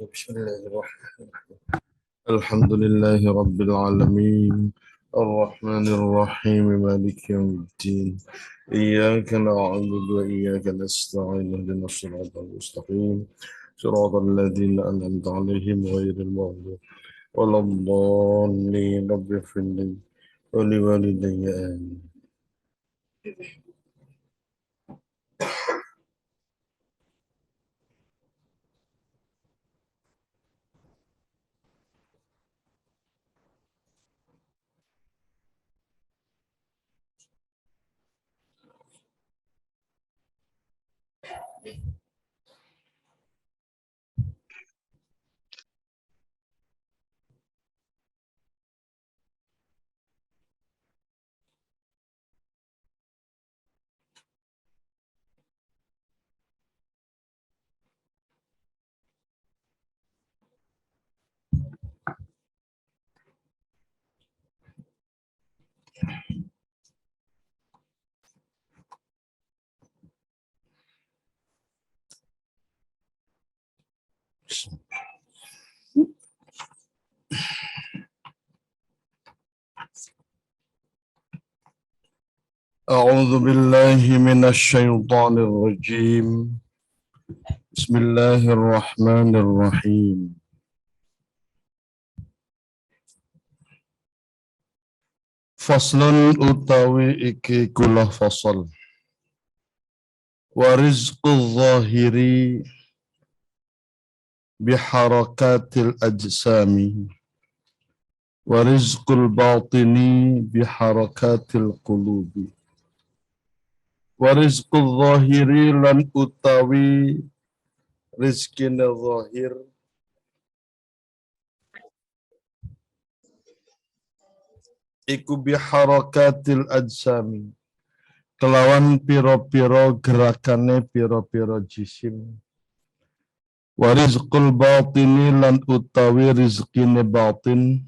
بسم الله الرحمن الرحيم الحمد لله رب العالمين الرحمن الرحيم مالك يوم الدين إياك نعبد وإياك نستعين اهدنا الصراط المستقيم صراط الذين أنعمت عليهم غير المغضوب ولا الضالين رب اغفر لي ولوالدي آمين. أعوذ بالله من الشيطان الرجيم بسم الله الرحمن الرحيم Faslun utawi iki kula fasal wa rizqul zahiri biharakatil ajsami wa rizqul batini biharakatil qulubi wa rizqul zahiri lan utawi rizkina zahir iku biharakatil ajsami kelawan piro-piro gerakane piro-piro jisim. Wa rizqul batini lan utawi rizkine batin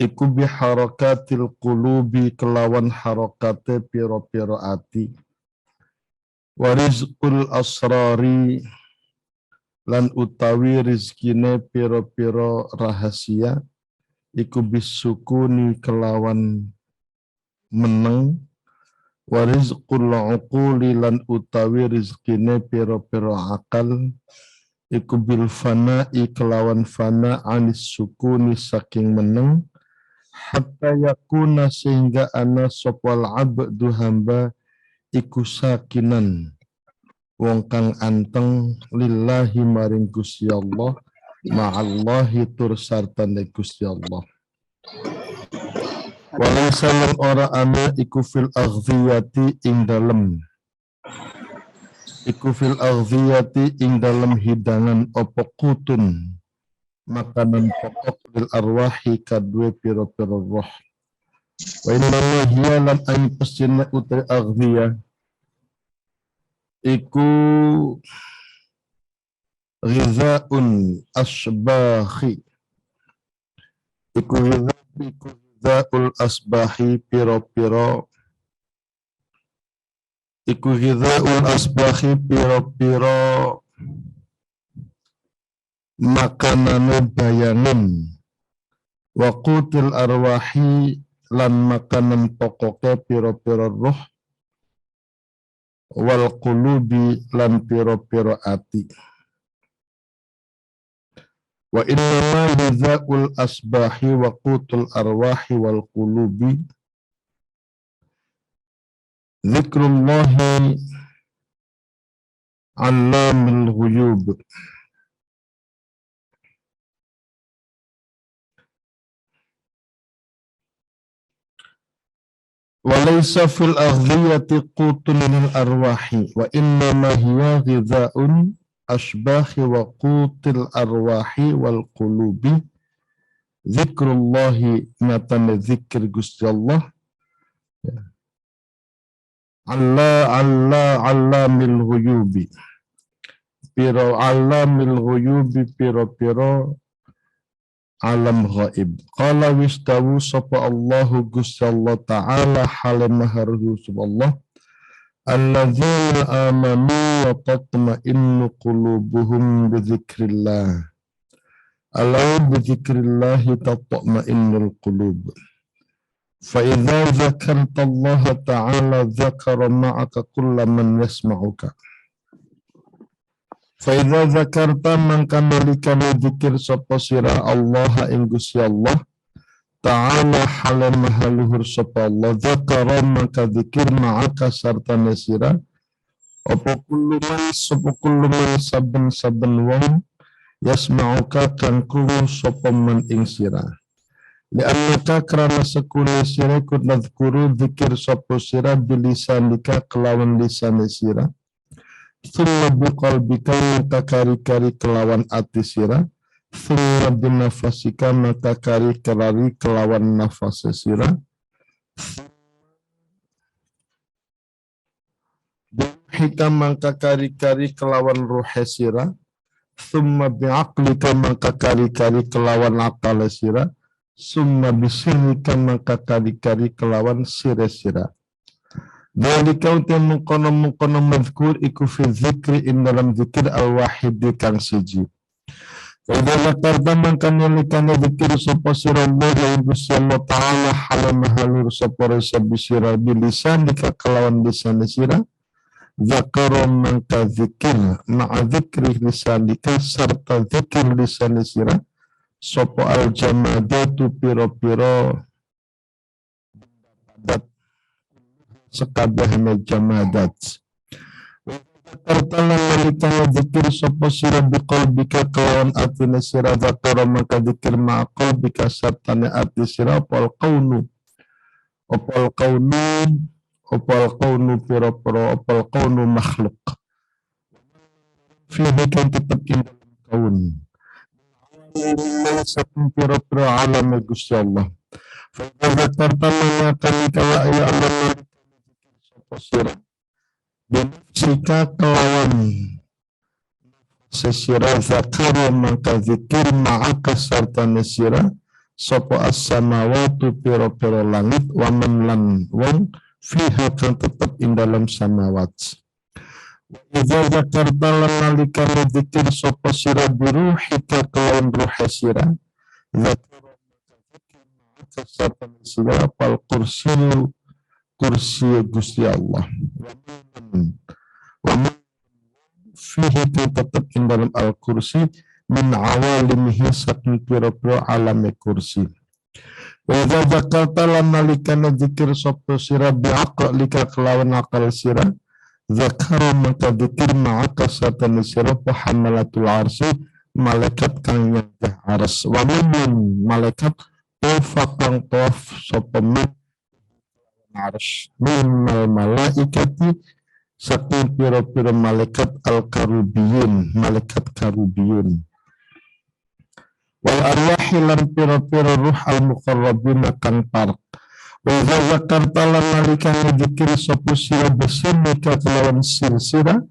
iku biharakatil qulubi kelawan harakate piro-piro ati. Wa rizqul asrari lan utawi rizkine piro-piro rahasia iku bisukuni kelawan meneng. Wa rizqul uquli lan utawi rizkine piro-piro akal iku bil fana'i kelawan fana anis sukuni saking meneng hatta yakuna sehingga ana sopal abdu hamba iku sakinan wong kang anteng lillahi maring Gusti Allah ma'allahi tur sartane Gusti Allah. Walaysa lan ora ana iku fil aghdiyati ing dalem ing dalem hidangan apa kutun makanan pokok lil arwahi kadue piro-piro roh. Wa inna hiya lan ain pesina utri aghdiyah iku ghizaun asbahi iku ghizaul asbahi piro-piro iku ghizaul asbahi piro-piro makanane bayangan wa qutil arwahi lan makanan pokoke piro-piro roh wal qulubi lan piro-piro ati. Wa inna ghizaul asbahi wa qutul arwahi wal qulubi zikrullahi allamil ghuyub. Walaysa fil aghdiyati qutun lil arwahi wa innama hiya ghizaun asbahi wa qutil arwahi wal qulubi zikrullahi nyatane zikir Gusti Allah allamil ghuyubi piro alam ghaib. Qala wistawu sapa Allahu Gusti Allah Ta'ala halim maharuhu subhanallah alladzina amanu wa tatma'innu qulubuhum bi dzikrillah Ala bidzikrillahi tatma'innul qulub. Fa idza dzakarta Allah ta'ala dzakara ma'aka kullu man yasma'uka. Fa idza dzakarta mangka nalikane dzikir sapa sira Allah ing Gusti Allah ta'ala halan mahaluhur sapa Allah dzakara mangka dzikir ma'aka sarta sira apa kullu man saben-saben wong yasma'uka kang krungu sapa man ing sira. Li'annaka karana sekune sira kun nadhkuru dzikir sapa sira bilisanika kelawan lisan sira. Thumma biqalbika maka kari-kari kelawan ati sira. Thumma binafasika maka kari-kari kelawan nafas sira. Biruhika maka kari-kari kelawan ruh sira. Thumma bi'aqlika maka kari-kari kelawan akal sira. Summa bisirika maka kari-kari kelawan sira-sira. Dari kau temu kono mazkur iku fi zikri in dalam zikir al-wahid kang siji. Wa zakarta mangka nalikane zikir sapa sira Allah Gusti Allah taala halam halur sapa sira bilisan kelawan lisan sira. Zakara mangka zikir ma'a zikri lisanika serta zikir lisan sira sapa al-jamadatu piro-piro sekabehane jamadat. Tertalan nalikane zikir sapa sira biqalbika kelawan atine sira zakara maka zikir ma qalbika sartane ati sira opal qaunu makhluk fihi kan tetap indah kaun satu piro-piro alam Gusti Allah. Fa tertalan kala ya Allah sira binafsika kelawan sesira zakara maka zikir ma'aka sarta sira sapa as-samawatu piro-piro langit wa man lan wong fiha kan tetap ing dalam samawat. Wa idza zakarta lan nalikane zikir sapa sira biruhika kelawan ruh sira zakara maka sarta sira pal kursi Gusti Allah. Wa fihi tetap ing dalam al-kursi min awalimihi saking pira-pira alame kursi. Wa idza zakarta lan nalikane zikir sapa sira bi'aqlika kelawan akal sira zakara maka zikir ma'aka satana sira hamalatul arsy malaikat kang nyegah arsy wa min malaikat tawafang tawaf sapa arsh minal malaikati saking pira-pira malaikat al-karubiyun malaikat karubiyun wal arwahi lan pira-pira ruh al-muqarrabun kang parek wa idza zakarta lan nalikane zikir sapa sira bisimika kelawan sira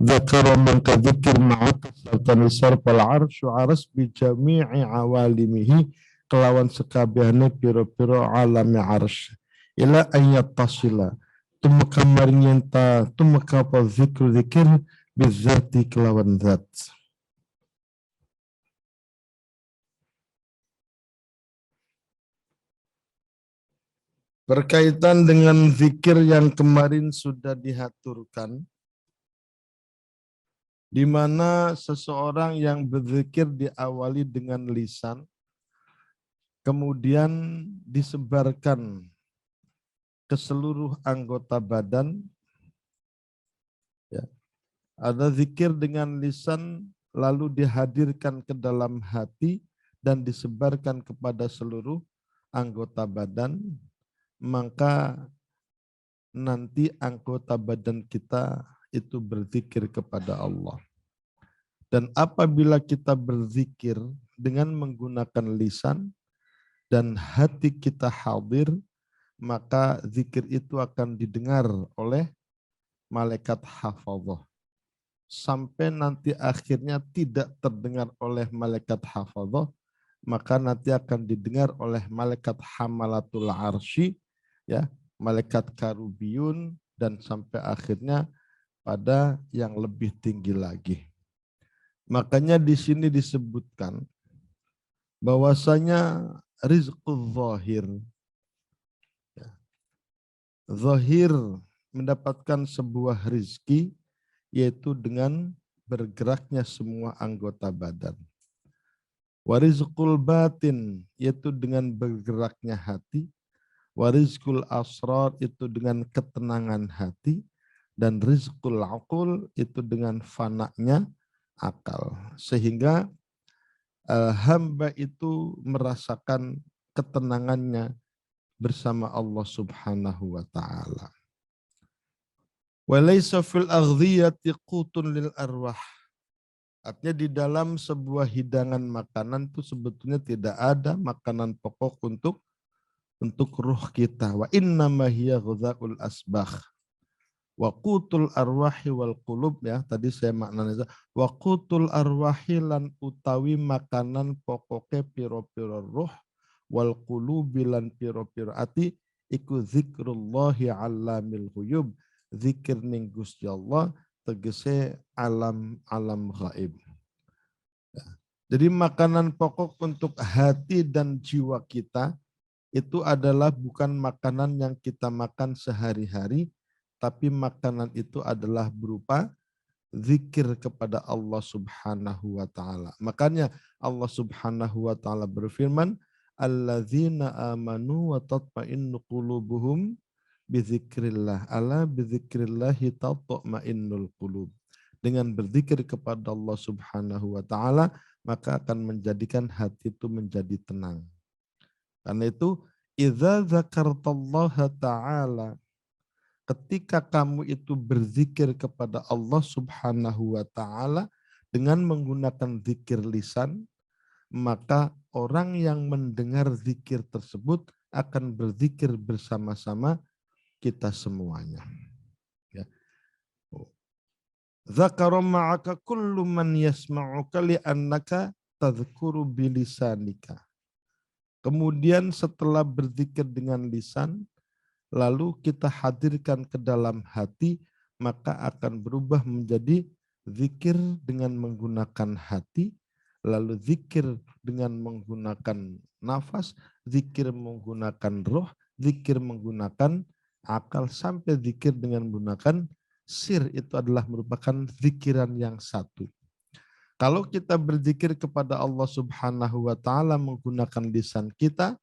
zakara mangka zikir ma'aka sarta nisar pal arsyu aras bi jami'i awalimihi kelawan sekabehane pira-pira alami arsy ila ayat tasila tumeka maringenta tumeka apa zikir bizati kelawan zat. Berkaitan dengan zikir yang kemarin sudah dihaturkan, di mana seseorang yang berzikir diawali dengan lisan, kemudian disebarkan ke seluruh anggota badan. Ya. Ada zikir dengan lisan lalu dihadirkan ke dalam hati dan disebarkan kepada seluruh anggota badan, maka nanti anggota badan kita itu berzikir kepada Allah. Dan apabila kita berzikir dengan menggunakan lisan dan hati kita hadir, maka zikir itu akan didengar oleh malaikat hafadzah. Sampai nanti akhirnya tidak terdengar oleh malaikat hafadzah, maka nanti akan didengar oleh malaikat hamalatul arsy, ya, malaikat karubiyun, dan sampai akhirnya pada yang lebih tinggi lagi. Makanya di sini disebutkan bahwasanya rizqul zahir, ya, zahir mendapatkan sebuah rizki yaitu dengan bergeraknya semua anggota badan. Warizqul batin yaitu dengan bergeraknya hati. Warizqul asrar itu dengan ketenangan hati. Dan rizqul aqul itu dengan fananya akal. Sehingga hamba itu merasakan ketenangannya bersama Allah Subhanahu wa taala. Walaysa fil aghdhiyati qutun lil arwah. Artinya di dalam sebuah hidangan makanan itu sebetulnya tidak ada makanan pokok untuk ruh kita. Wa innama hiya ghudzaul asbah. Wa qutul arwahi wal qulub, ya tadi saya maknanya wa qutul arwahi lan utawi makanan pokoknya piro-piro ruh wal qulubi lan piro-piro ati iku zikrullahi alamil ghuyub, zikir ning Gusti Allah tegese alam gaib. Jadi makanan pokok untuk hati dan jiwa kita itu adalah bukan makanan yang kita makan sehari-hari, tapi makanan itu adalah berupa zikir kepada Allah Subhanahu wa taala. Makanya Allah Subhanahu wa taala berfirman, "Alladzina amanu wa tatma'innu qulubuhum bizikrillah." Ala bizikrillahi tatma'innul qulub. Dengan berzikir kepada Allah Subhanahu wa taala, maka akan menjadikan hati itu menjadi tenang. Karena itu, idza dzakartallaha ta'ala, ketika kamu itu berzikir kepada Allah Subhanahu wa taala dengan menggunakan zikir lisan, maka orang yang mendengar zikir tersebut akan berzikir bersama-sama kita semuanya. Ya. Dzakara ma'aka kullu man yasma'uka li'annaka tadhkuru bilisanika. Kemudian setelah berzikir dengan lisan, lalu kita hadirkan ke dalam hati, maka akan berubah menjadi zikir dengan menggunakan hati, lalu zikir dengan menggunakan nafas, zikir menggunakan roh, zikir menggunakan akal, sampai zikir dengan menggunakan sir. Itu adalah merupakan zikiran yang satu. Kalau kita berzikir kepada Allah Subhanahu wa taala menggunakan lisan kita,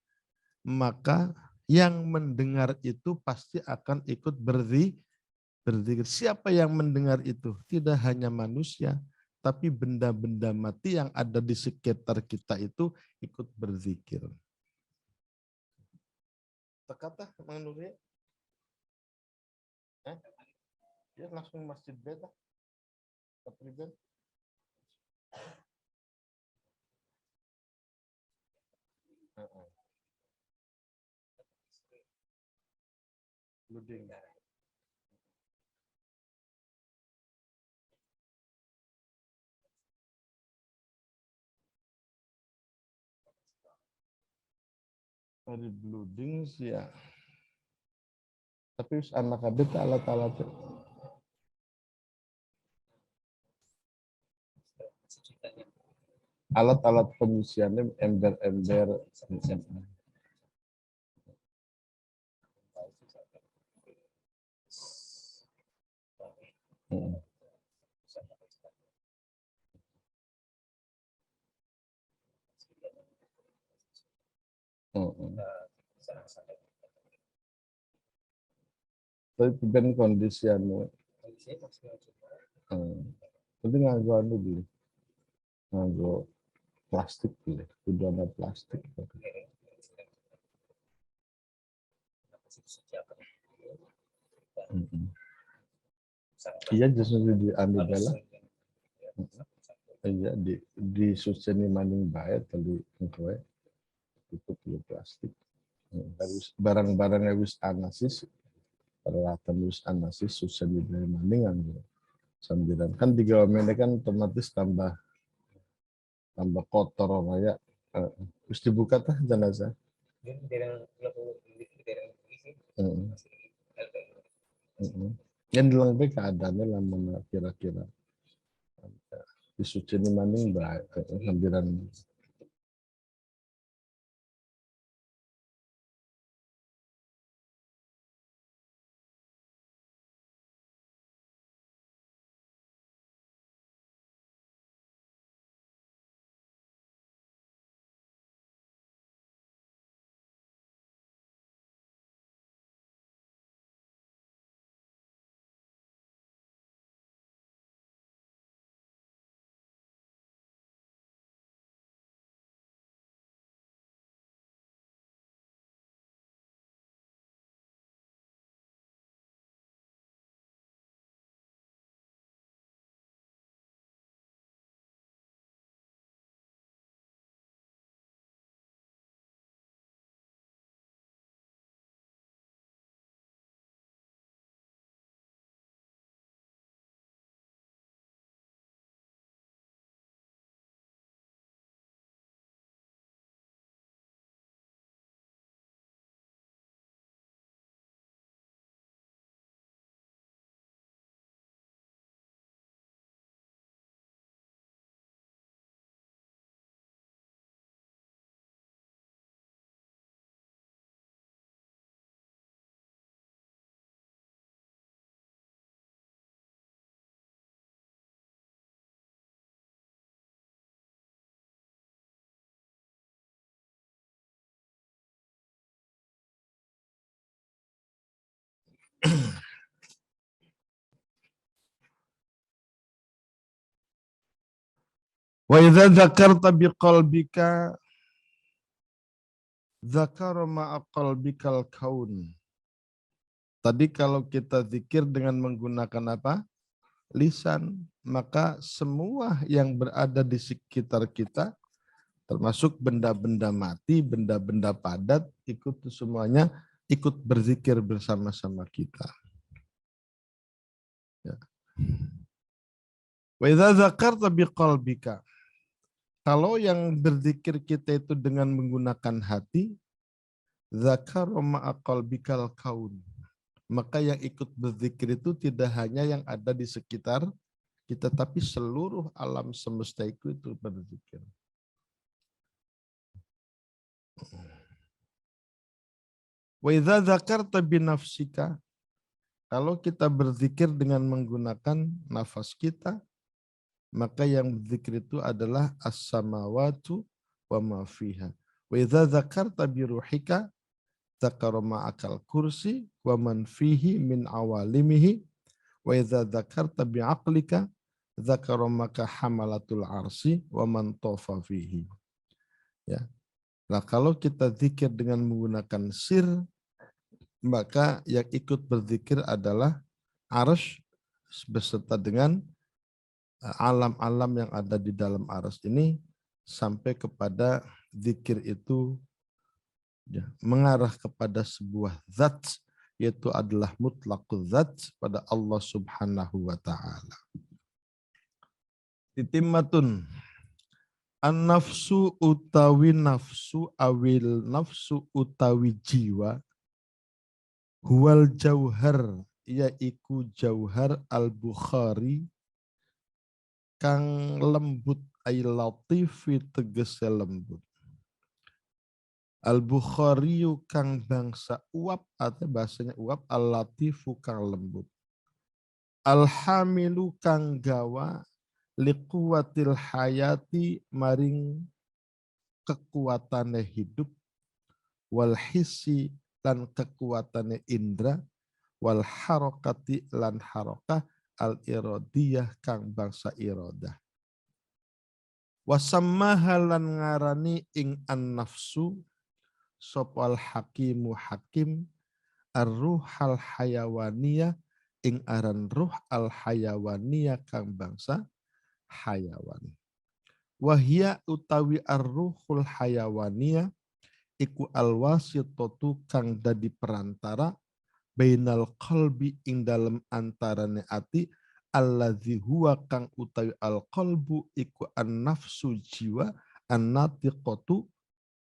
maka yang mendengar itu pasti akan ikut berzikir. Siapa yang mendengar itu? Tidak hanya manusia, tapi benda-benda mati yang ada di sekitar kita itu ikut berzikir. Kata Mang Nurul, dia langsung masjid beta. Kepriben. Luding. Dari blooding sih ya. Tapi anak kabeh alat-alat alat-alat penyusiannya ember-ember. Tapi ben kondisi anu. Tapi nganggo anu dulu. Nganggo plastik dulu. Udah ada plastik. Iya justru di anu bela. Iya di suseni maning bae tadi kowe tutup di plastik. Harus barang-barang yang wis anasis, peralatan wis anasis suseni dari maning anu. Sambilan kan digawe meneh kan otomatis tambah kotor raya. Terus dibuka tah jenazah. Yang dilengkapi keadaannya lama kira-kira. Disucini maning baik sambilan Wa idza dzakarta biqalbika dzakara ma'a qalbikal kaun. Tadi kalau kita zikir dengan menggunakan apa? Lisan, maka semua yang berada di sekitar kita, termasuk benda-benda mati, benda-benda padat, semuanya ikut berzikir bersama-sama kita. Ya. Wa idza dzakarta biqalbika. Kalau yang berzikir kita itu dengan menggunakan hati, dzakara ma'a qalbikal kaun. Maka yang ikut berzikir itu tidak hanya yang ada di sekitar kita, tapi seluruh alam semesta itu berzikir. Wa idza dzakarta binafsika. Kalau kita berzikir dengan menggunakan nafas kita, maka yang berzikir itu adalah as-samawatu wa ma fiha. Wa idza dzakarta biruhika dzakara ma'akal kursi wa man fihi min awalimihi. Wa idza dzakarta bi'aqlika dzakara maka hamalatul arsi wa man tafa fihi. Ya. Nah, kalau kita zikir dengan menggunakan sir, maka yang ikut berzikir adalah arsy beserta dengan alam-alam yang ada di dalam arsy ini, sampai kepada zikir itu ya, mengarah kepada sebuah zat, yaitu adalah mutlaqul zat pada Allah Subhanahu wa taala. Titimmatun an-nafsu utawi nafsu awil nafsu utawi jiwa huwal jauhar yaiku jauhar al-Bukhari kang lembut ay latifi tegese lembut. Al-Bukhariyu kang bangsa uap atau bahasanya uap, al-latifu kang lembut. Al-hamilu kang gawa liquwatil hayati maring kekuatane hidup, wal hissi lan kekuatane indra, wal harokati lan harokah, al irodiyah kang bangsa irodah. Wasammaha lan ngarani ing an-nafsu sopal hakimu hakim ar-ruhal hayawaniyah ing aran ruh al hayawaniyah kang bangsa hayawan. Wahia utawi ar-ruhul hayawaniyah iku al-wasitatu kang dadi perantara bainal qalbi ing dalem antarane ati allazi huwa kang utawi al-qalbu iku an-nafsu jiwa an-natiqatu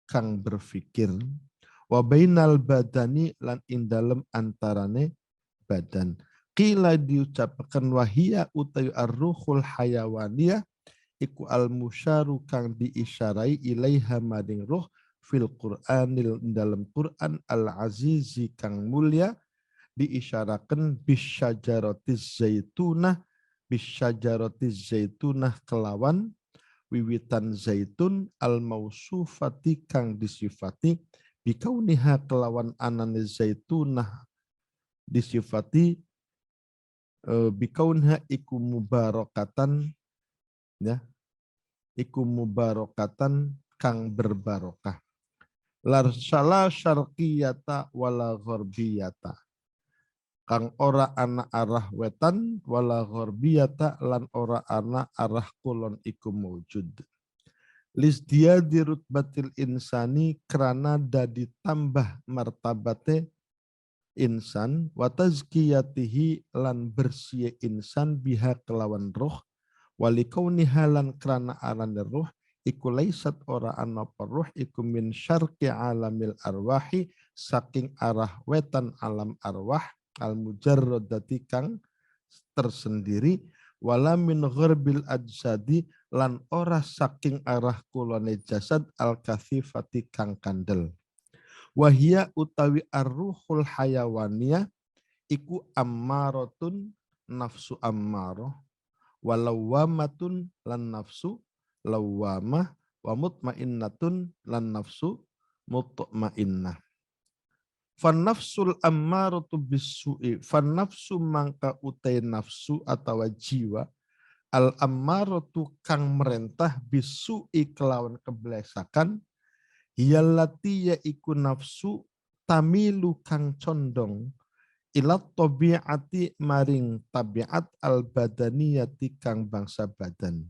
kang berfikir wa bainal badani lan ing dalem antarane badan. Qila diucapkan wahia utawi ar-ruhul hayawaniyah iku al-musyaru kang diisyarai ilaiha maring ruh fil Qur'anil dalam Qur'an al-azizi kang mulia diisyarakan bisyajaratiz zaitunah kelawan wiwitan zaitun al-mausufati kang disifati bikauniha kelawan anane zaitunah disifati bikaunha iku mubarakatan ya iku mubarakatan kang berbarokah larsala syarqiyata wala gharbiyata kang ora ana arah wetan wala gharbiyata lan ora ana arah kulon iku mawjud. Lisdia dirutbatil insani kerana dadi tambah martabate insan wa tazkiyatihi lan bersih insan biha kelawan roh walikauniha lan kerana arane roh iku laisat ora ana roh iku min syarqi alamil arwahi saking arah wetan alam arwah al-mujarradati kang tersendiri wala min gharbil ajsadi lan ora saking arah kulone jasad al-kathifati kang kandel. Wahia utawi ar-ruhul hayawaniyah iku ammaratun nafsu ammaroh walawamatun lan nafsu lawamah wa mutmainnatun lan nafsu mutmainnah. Fan nafsul ammaratu bisu'i fan nafsu mangka utai nafsu atau jiwa al ammaratu kang merentah bisu kelawan keblesakan hiyallati yaiku nafsu tamilu kang condong ilat tabiati maring tabiat al badaniyati kang bangsa badan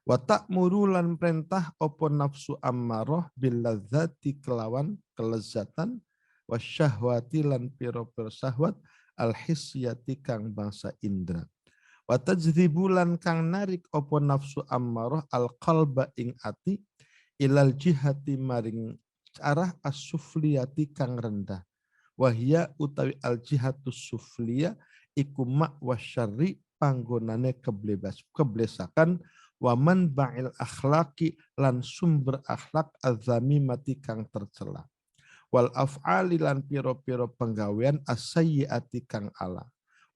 wa ta'muru lan perintah opo nafsu ammarah bil ladzati kelawan kelezatan wasyahwati lan piro-piro syahwat al hisyati kang bangsa indra wa tajribulan kang narik opo nafsu ammarah al qalba ing ati ilal jihati maring arah as-sufliyati kang rendah wahia utawi al jihatus sufliya iku mak wasyarri panggonane keblesakan waman ba'il akhlaki lan sumber akhlak azami mati kang tercela wal af'ali lan piro-piro penggawean asayyiati kang ala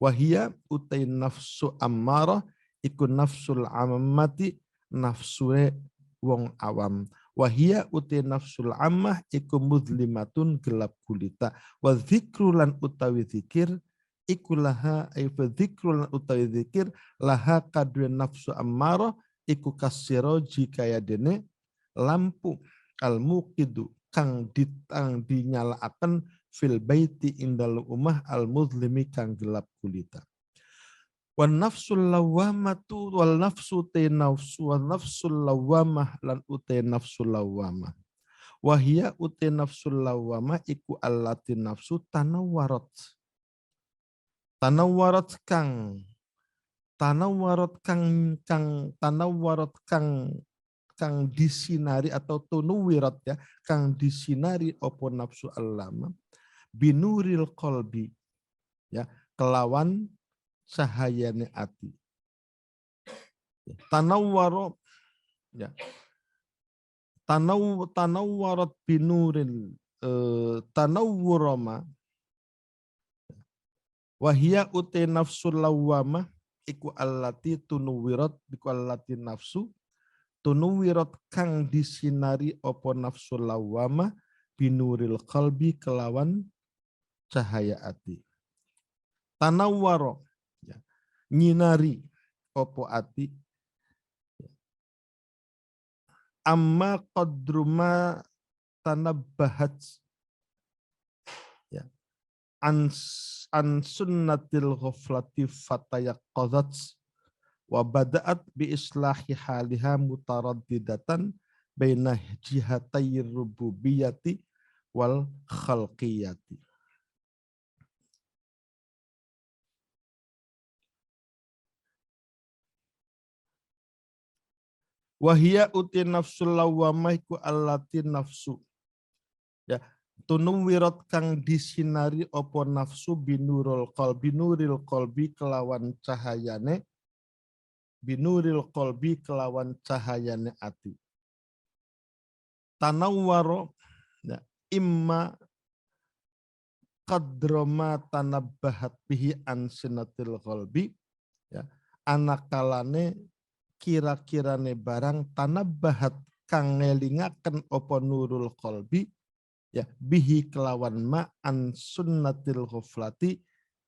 wahia utai nafsu ammarah iku nafsul ammati nafsue wong awam wahia utai nafsul ammah iku mudlimatun gelap gulita wa dzikru lan utawi zikir iku laha aifa dzikru lan utawi zikir laha kadwe nafsu ammarah iku kasiroji kaya dene lampu al muqidu kang dinyalaaken fil baiti indal umah al muzlimi kang gelap gulita wan nafsul lawamatu wal nafsu te nafsu wan nafsul lawamah lan ute nafsul lawamah wahia ute nafsul lawamah iku allati nafsu tanawwarat tanawwarat kang tanawwarat kang disinari atau tunuwirat ya kang disinari opo nafsu allama binuril qalbi ya kelawan cahayane ati tanawwaro ya tanawwarat binuril tanawwurama wahia uti nafsul lawamah iku allati tunuwirat iku allati nafsu tunuwirat kang disinari opo nafsul lawamah binuril qalbi kelawan cahaya ati tanawwaro ya, nyinari opo ati amma qadruma tanabbahat ya an sunnatil ghaflati fatayaqadat wa bada'at bi islahi haliha mutaraddidatan baina jihatay rububiyyati wal khalqiyati wahia uti nafsul lawamah iku allati nafsu ya tunuwirat kang disinari opo nafsu binurul qalbi kelawan cahayane binuril qalbi kelawan cahayane ati tanawwaro ya imma qadroma tanabbahat bihi an sinatil qalbi ya anakalane kira-kirane barang tanabbahat kang ngelingaken opo nurul qalbi ya bihi kelawan ma an sunnatil ghaflati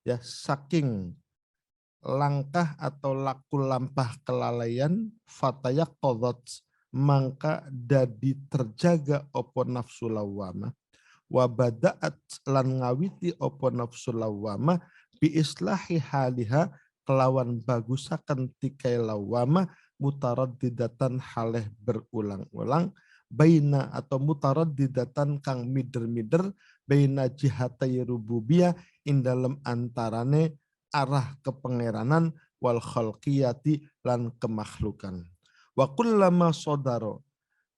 ya saking langkah atau laku lampah kelalaian fatayak qadhat mangka dadi terjaga opo nafsu lawamah wa bada'at lan ngawiti opo nafsu lawamah bi islahi haliha kelawan bagusaken tikai lawamah mutaraddidatan haleh berulang-ulang baina atau mutaraddidatan kang mider-mider baina jihatai rububiyah ing dalem antarane arah kepengeranan wal khalqiyati lan kemakhlukan wa kullama sodaro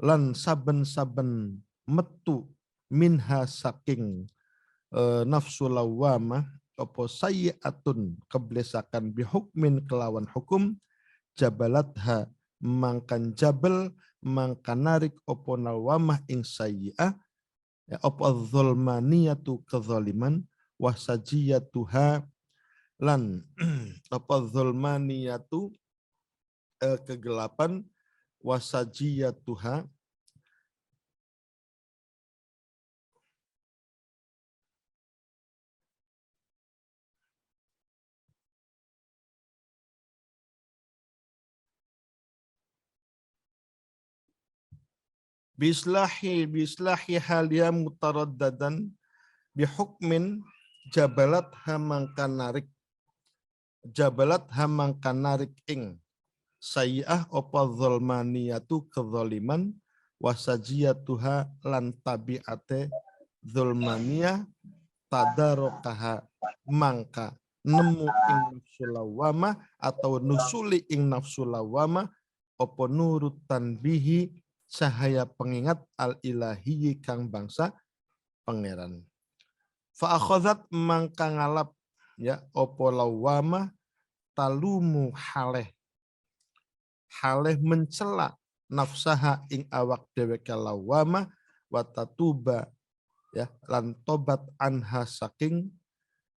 lan saben-saben metu minha saking nafsu lawamah opo sayyi'atun keblesakan bihukmin kelawan hukum jabalatha mangkan jabal mangkan narik opo lawamah ing sayyi'ah ya opo dzulmaniyatu kezaliman wasajiyatuha lan opo dzulmaniyatu kegelapan wasajiyatuha biislahi halia mutaraddadan bihukmin jabalat hamangkan narik ing sayi'ah opa dzulmaniyatu kedzaliman wasajiyatuha lan tabi'ate dzulmaniyah tadarokaha mangka nemu ing nafsu lawama atau nusuli ing nafsu lawama opo nurutan bihi cahaya pengingat al ilahi kang bangsa pangeran. Fa akhadhat mangka ngalap ya opo lawama talumu haleh mencela nafsaha ing awak dheweke lawama watatuba ya lan tobat anha saking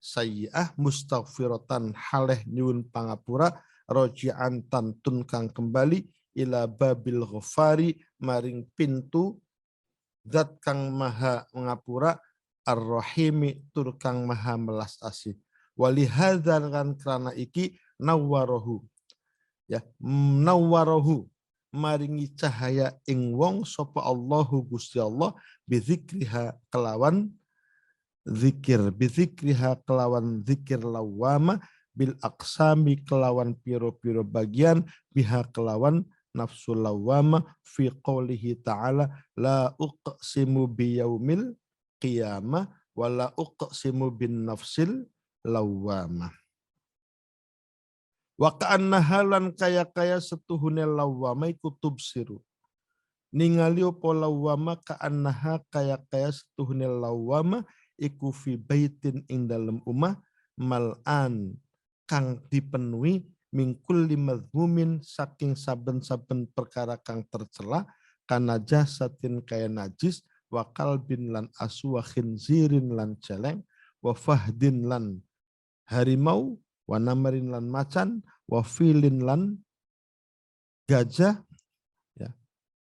sayyi'ah mustaghfiratan haleh nyuwun pangapura roji'an tantun kang kembali ila babil ghafari maring pintu zat kang maha ngapura ar-rahimi tur kang maha melas asih walihadzan kan krana iki nawwarahu ya nawwarahu maringi cahaya ing wong sapa Allahu Gusti Allah bizikriha kelawan zikir lawama bil aqsami kelawan piro-piro bagian biha kelawan nafsu lawama fi qoulihi ta'ala la uqsimu biyaumil qiyamah wa la uqsimu bin nafsil lawama. Wa ka'anna halan kaya setuhune lawama iku tubsiru. Ningali opo lawama ka'annaha kaya setuhune lawama iku fi baitin ing dalem umah mal'an kang dipenuhi mingkul limadmumin saking saben-saben perkara kang tercela kana jasatin kaya najis wa kalbin lan asu wa khinzirin lan celeng wa fahdin lan harimau wa namarin lan macan wa filin lan gajah ya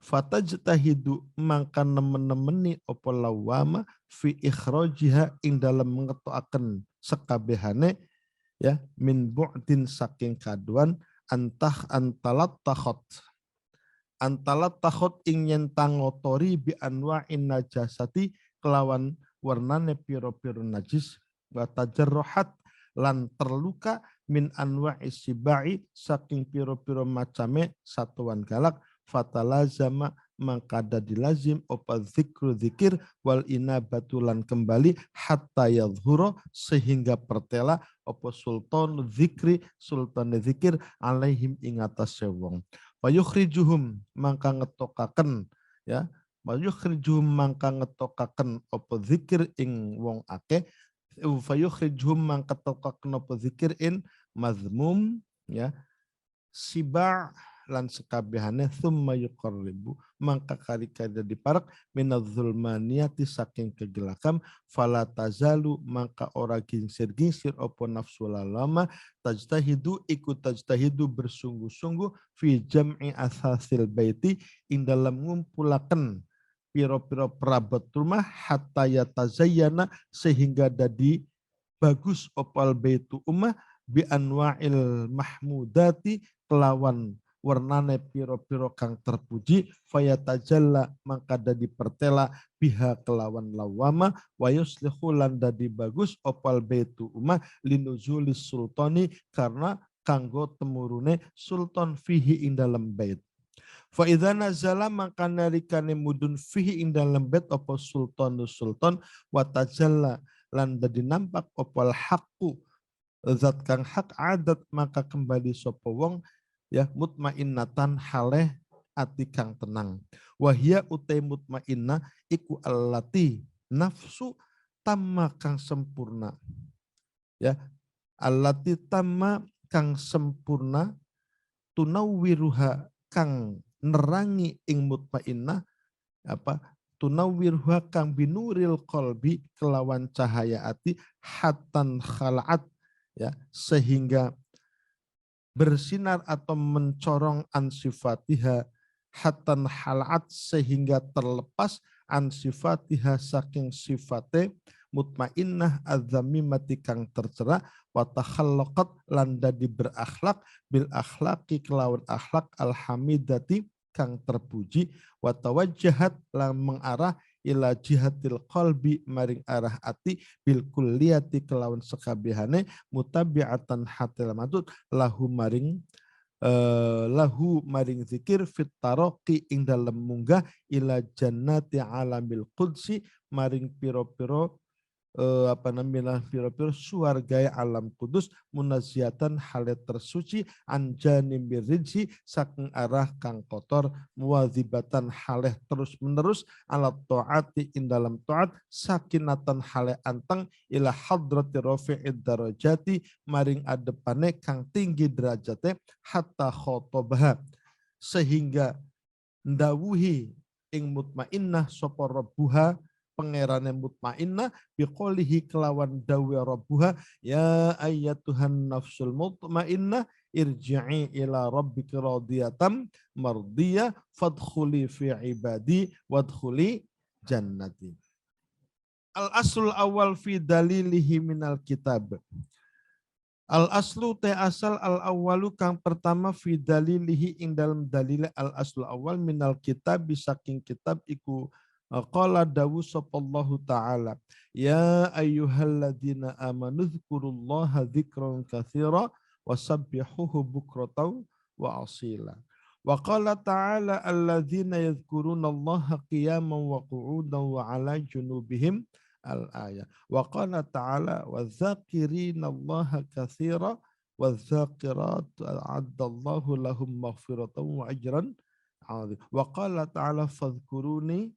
fatajtahidu mangka nemen-nemeni apa lawama fi ikhrajiha ing dalam ngetokaken sekabehane ya min bu'din saking kaduan antalat takhot ing nyentang ngotori bi anwa'in najasati kelawan warnane piro-piro najis wa tajarruhat lan terluka min anwa'is sibai saking piro-piro macame satuan galak fatalazama mangkada dilazim opa zikir wal inabatu lan kembali hatta yadhura sehingga pertela opa sultan zikir alaihim ing atase wong wayukhrijuhum mangka ngetokaken ya wayukhrijuhum mangka ngetokaken opa zikir ing wong akeh fayukhrijuhum mangka tokaken opa zikir in mazmum ya siba lan sekabehane thumma yuqarribu mangka kali-kali diparak minadz-zulmaniyati saking kegelakan fala tazalu mangka ora gingsir-gingsir opo nafsu lama tajtahidu bersungguh-sungguh fi jam'i asasil baiti ing dalam ngumpulaken piro-piro perabot rumah hatta yatazayyana sehingga dadi bagus opal baitu ummah bi anwa'il mahmudati kelawan warnane piro-piro kang terpuji fayatajalla mangka dadi pertela biha kelawan lawama wa yuslihu lan dadi bagus opal baitu ummah linuzulis sultani karena kanggo temurune sultan fihi ing dalam bait fa idza nazala mangka nalikane mudun fihi ing dalam bait apa sultan wa tajalla lan dadi nampak opal haqqu zat kang hak adat maka kembali sapa wong ya mutmainnatan haleh ati kang tenang wahia utai mutmainnah iku allati nafsu tamma kang sempurna ya allati tamma kang sempurna tunawwiruha kang nerangi ing mutmainnah apa tunawwiruha kang binuril qalbi kelawan cahaya ati hatan khala'at ya sehingga bersinar atau mencorong ansifatiha hatan halat sehingga terlepas ansifatiha saking sifate mutmainnah adzamimati kang tercela wa takhallaqat lan dadi berakhlak bil akhlaqi kelawan akhlak alhamidati kang terpuji, wa tawajjahat lan mengarah ila jihatil qalbi maring arah ati bil kulliyati kelawan sekabehane mutabi'atan hatil madud lahu maring zikir fit taraqi ing dalem munggah ila jannati alamil qudsi maring piro-piro piro-piro suargaya alam kudus munaziatan halet tersuci anjani miriji saking arah kang kotor muwadzibatan haleh terus menerus alat taati ing dalam taat sakinatan hale anteng ila hadrati rafi'id darajati maring adepane kang tinggi derajate hatta khotobaha sehingga ndawuhi ing mutmainnah sapa rabbuha pangerane mutmainnah biqolihi kelawan dawe rabbuha ya ayyatuhan nafsul mutmainnah irji'i ila rabbika radiyatan mardiyah fadkhuli fi ibadi wadkhuli jannati. Al aslul awal fi dalilihi minal kitab. Al aslu te asal al awalu kang pertama fi dalilihi ing dalam dalil al aslu awal minal kitab saking kitab iku qala dawu sallallahu taala ya ayyuhalladzina amanu dzkurullaha dzikran katsira wasabbihuhu bukratan wa asila. Wa qala ta'ala alladzina yadhkurunallaha qiyaman wa qu'udan wa 'ala junubihim al-ayah. Wa qala ta'ala wa dzakirinallaha katsira wa dzakirat a'addallahu lahum maghfiratan wa ajran 'azim. Wa qala ta'ala fadhkuruni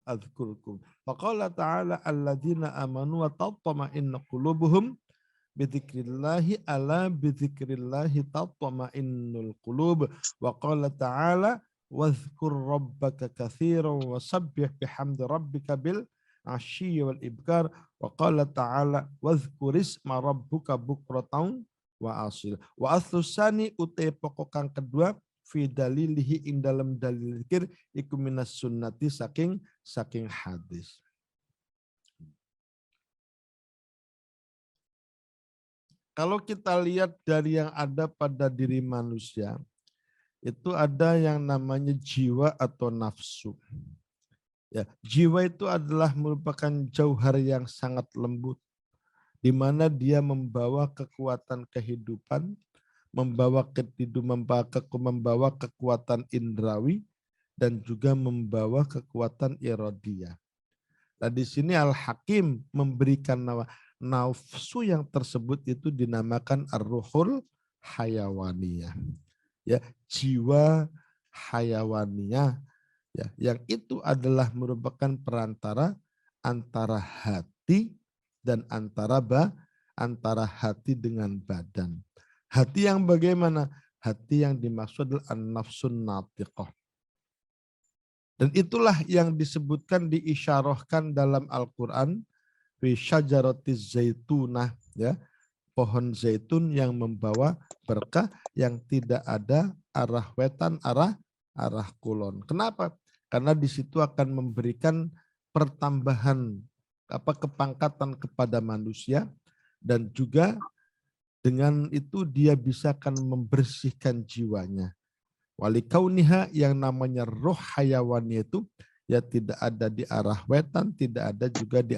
adzkurkum. Wa qala ta'ala alladzina amanu wa tatma'innu qulubuhum bidzikrillahi ala bidzikrillahi tatma'innul qulub. Wa qala ta'ala wadhkur rabbaka katsiran wa sabbih bihamdi rabbika bil asyi wal ibkar. Wa qala ta'ala wadhkur isma rabbuka bukratan wa asil. Wa aslusani utai pokok kang kedua fi dalilihi ing dalam dalil zikir iku minas sunnati saking hadis. Kalau kita lihat dari yang ada pada diri manusia, itu ada yang namanya jiwa atau nafsu. Ya, jiwa itu adalah merupakan jauhar yang sangat lembut, di mana dia membawa kekuatan kehidupan, membawa kekuatan indrawi, dan juga membawa kekuatan irodiyah. Nah, di sini Al-Hakim memberikan nafsu yang tersebut itu dinamakan ar-ruhul hayawaniyah. Ya, jiwa hayawaniyah, ya, yang itu adalah merupakan perantara antara hati dan antara hati dengan badan. Hati yang bagaimana? Hati yang dimaksud adalah an-nafsun natiqah. Dan itulah yang disebutkan diisyarahkan dalam Al-Quran fi syajaratis zaitunah, ya, pohon zaitun yang membawa berkah yang tidak ada arah wetan, arah kulon. Kenapa? Karena di situ akan memberikan pertambahan kepangkatan kepada manusia, dan juga dengan itu dia bisa akan membersihkan jiwanya. Walikauniha yang namanya roh hayawani itu ya tidak ada di arah wetan, tidak ada juga di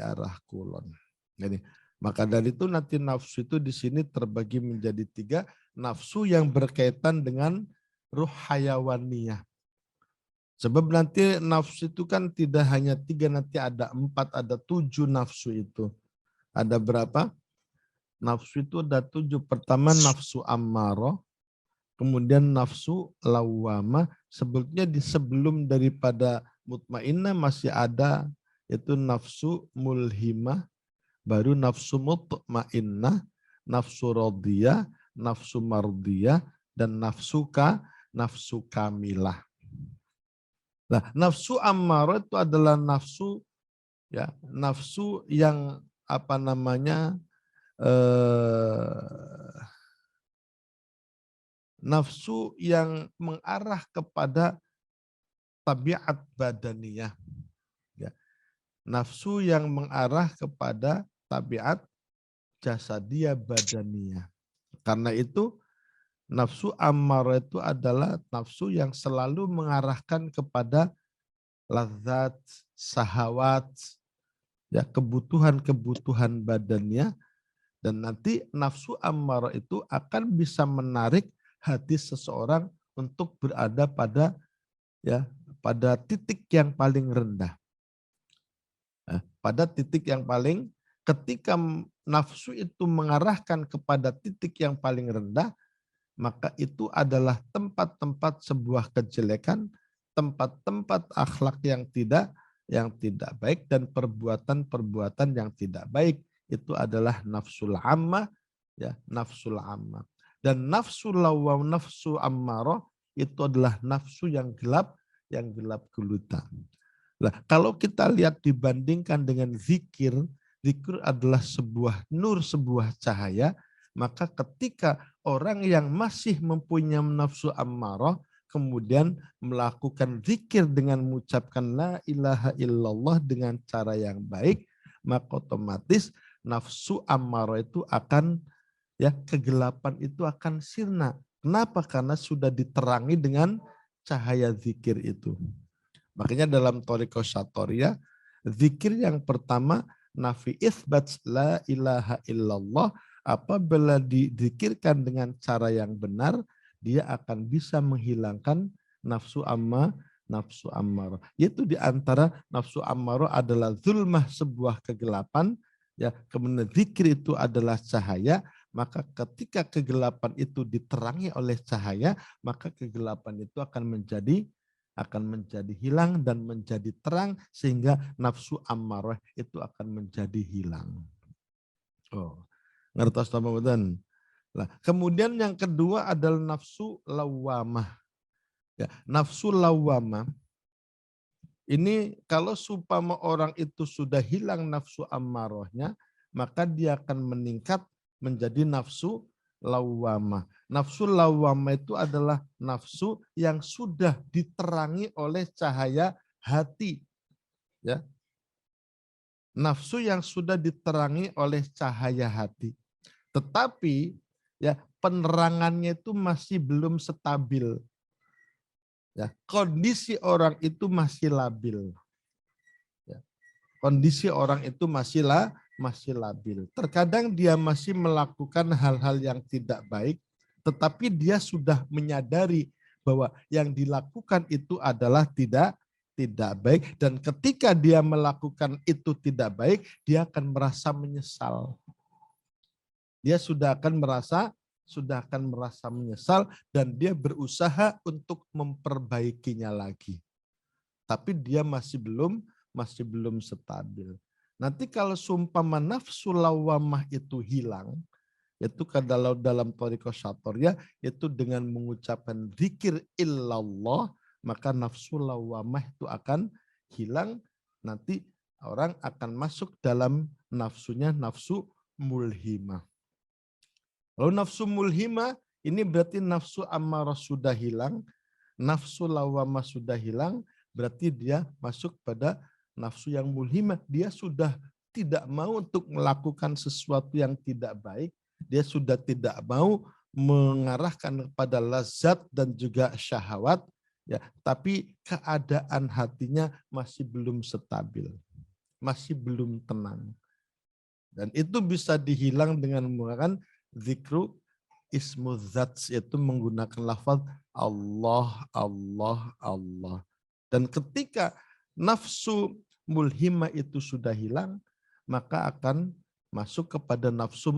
arah kulon. Jadi maka dari itu nanti nafsu itu di sini terbagi menjadi 3, nafsu yang berkaitan dengan roh hayawaniyah. Sebab nanti nafsu itu kan tidak hanya 3, nanti ada 4, ada 7 nafsu itu. Ada berapa? Nafsu itu ada 7. Pertama nafsu ammarah, kemudian nafsu lawamah. Sebetulnya di sebelum daripada mutmainnah masih ada itu nafsu mulhimah, baru nafsu mutmainnah, nafsu radiyah, nafsu mardiyah, dan nafsu kamilah. Nah, nafsu ammarah itu adalah nafsu, ya, nafsu yang nafsu yang mengarah kepada tabiat badaniyah. Ya. Nafsu yang mengarah kepada tabiat jasadiyah badaniyah. Karena itu Nafsu ammarah itu adalah nafsu yang selalu mengarahkan kepada lazat, syahwat, ya kebutuhan-kebutuhan badannya, dan nanti nafsu ammarah itu akan bisa menarik hati seseorang untuk berada pada titik yang paling rendah. Pada titik yang paling, ketika nafsu itu mengarahkan kepada titik yang paling rendah, maka itu adalah tempat-tempat sebuah kejelekan, tempat-tempat akhlak yang tidak baik, dan perbuatan-perbuatan yang tidak baik. Itu adalah nafsul ammah, ya, nafsul ammah. Dan nafsu lawwam, nafsu ammarah itu adalah nafsu yang gelap gulita. Nah, kalau kita lihat dibandingkan dengan zikir, zikir adalah sebuah nur, sebuah cahaya. Maka ketika orang yang masih mempunyai nafsu ammarah kemudian melakukan zikir dengan mengucapkan la ilaha illallah dengan cara yang baik, maka otomatis nafsu ammarah itu akan, ya, kegelapan itu akan sirna. Kenapa? Karena sudah diterangi dengan cahaya zikir itu. Makanya dalam Thariqah Syatoria, zikir yang pertama nafi isbat la ilaha illallah, apabila dizikirkan dengan cara yang benar, dia akan bisa menghilangkan nafsu ammarah. Yaitu di antara nafsu ammarah adalah zulmah, sebuah kegelapan, ya, kemudian zikir itu adalah cahaya, maka ketika kegelapan itu diterangi oleh cahaya, maka kegelapan itu akan menjadi hilang dan menjadi terang, sehingga nafsu ammarah itu akan menjadi hilang. Oh, ngertos ta mboten? Nah, kemudian yang kedua adalah nafsu lawamah. Ya, nafsu lawamah ini kalau supama orang itu sudah hilang nafsu ammarahnya, maka dia akan meningkat menjadi nafsu lawamah. Nafsu lawamah itu adalah nafsu yang sudah diterangi oleh cahaya hati. Ya. Nafsu yang sudah diterangi oleh cahaya hati. Tetapi ya penerangannya itu masih belum stabil. Ya, kondisi orang itu masih labil. Ya. Kondisi orang itu masih labil. Terkadang dia masih melakukan hal-hal yang tidak baik, tetapi dia sudah menyadari bahwa yang dilakukan itu adalah tidak baik, dan ketika dia melakukan itu tidak baik, dia akan merasa menyesal. Dia sudah akan merasa menyesal, dan dia berusaha untuk memperbaikinya lagi. Tapi dia masih belum stabil. Nanti kalau sumpama nafsu lawamah itu hilang, itu kalau dalam Thariqah Syatoria itu dengan mengucapkan zikir illallah, maka nafsu lawamah itu akan hilang. Nanti orang akan masuk dalam nafsunya nafsu mulhimah. Lalu nafsu mulhimah ini berarti nafsu ammarah sudah hilang, nafsu lawamah sudah hilang, berarti dia masuk pada nafsu yang mulhimah. Dia sudah tidak mau untuk melakukan sesuatu yang tidak baik, dia sudah tidak mau mengarahkan kepada lazat dan juga syahwat, ya, tapi keadaan hatinya masih belum stabil, masih belum tenang. Dan itu bisa dihilang dengan menggunakan zikru ismu dzats, yaitu menggunakan lafaz Allah, Allah, Allah. Dan ketika nafsu mulhimah itu sudah hilang, maka akan masuk kepada nafsu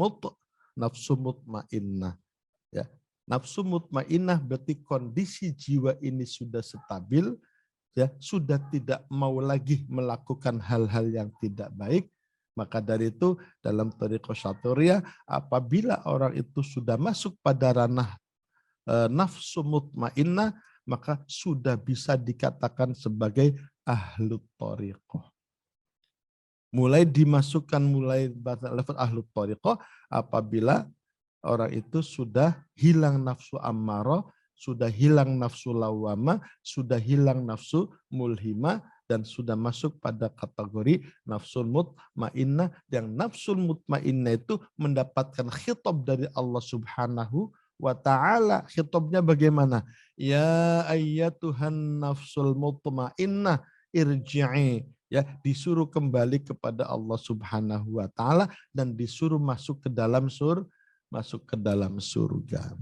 mutmainnah. Ya. Nafsu mutmainnah berarti kondisi jiwa ini sudah stabil, ya, sudah tidak mau lagi melakukan hal-hal yang tidak baik. Maka dari itu dalam Thariqah Syatoria, apabila orang itu sudah masuk pada ranah nafsu mutmainnah, maka sudah bisa dikatakan sebagai ahlut thariqah. Mulai dimasukkan level ahlut thariqah apabila orang itu sudah hilang nafsu ammarah, sudah hilang nafsu lawamah, sudah hilang nafsu mulhimah, dan sudah masuk pada kategori nafsul mutmainnah, yang nafsul mutmainnah itu mendapatkan khitab dari Allah Subhanahu wa ta'ala. Khitabnya bagaimana? Ya ayyatuhan nafsul mutmainnah irji'i. Ya, disuruh kembali kepada Allah Subhanahu wa taala dan disuruh masuk ke dalam surga.